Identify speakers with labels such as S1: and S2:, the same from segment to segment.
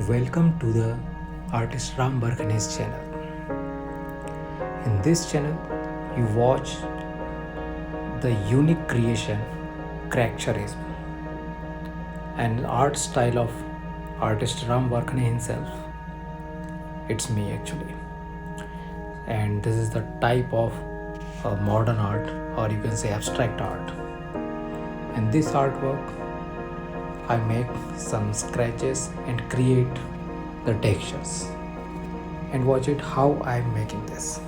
S1: Welcome to the artist Ram Barkhane's channel. In this channel, you watch the unique creation, characterism, and art style of artist Ram Barkhane himself. It's me actually, and this is the type of modern art, or you can say abstract art. In this artwork, I make some scratches and create the textures, and watch it how I'm making this.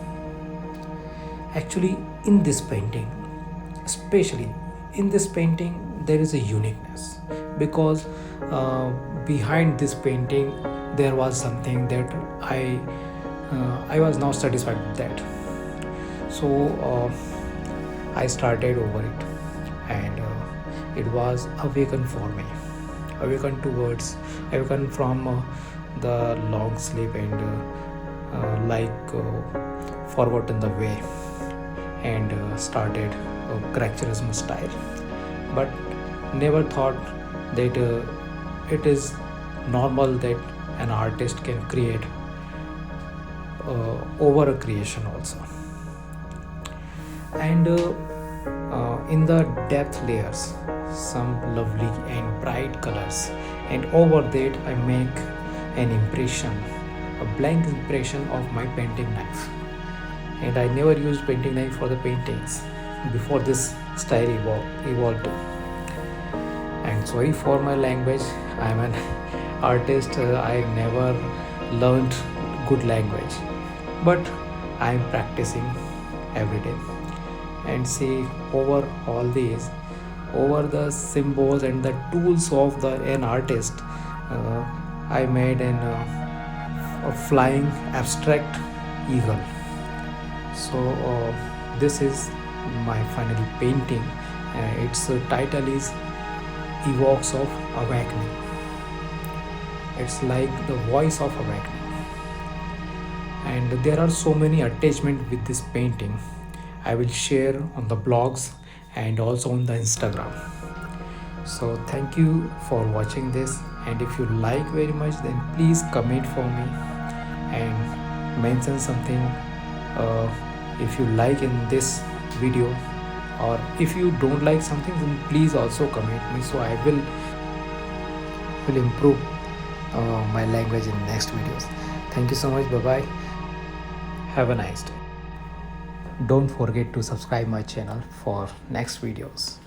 S1: Actually, in this painting, especially in this painting, there is a uniqueness because behind this painting there was something that I was not satisfied with that. So I started over it, and it was awakened for me, awakened from the long sleep and forgotten the way, and started a characterism style, but never thought that it is normal that an artist can create over a creation also. And in the depth layers, some lovely and bright colors, and over that I make an impression, a blank impression of my painting knife. And I never used painting knife for the paintings before this style evolved. And sorry for my language, I'm an artist, I never learned good language, but I'm practicing every day. And see, over all these, over the symbols and the tools of an artist, I made a flying abstract eagle. So this is my final painting. Its title is Evokes of Awakening. It's like the voice of awakening. And there are so many attachments with this painting. I will share on the blogs and also on the Instagram. So thank you for watching this, and if you like very much, then please comment for me and mention something if you like in this video, or if you don't like something, then please also comment me, so I will improve my language in next videos. Thank you so much. Bye bye. Have a nice day. Don't forget to subscribe my channel for next videos.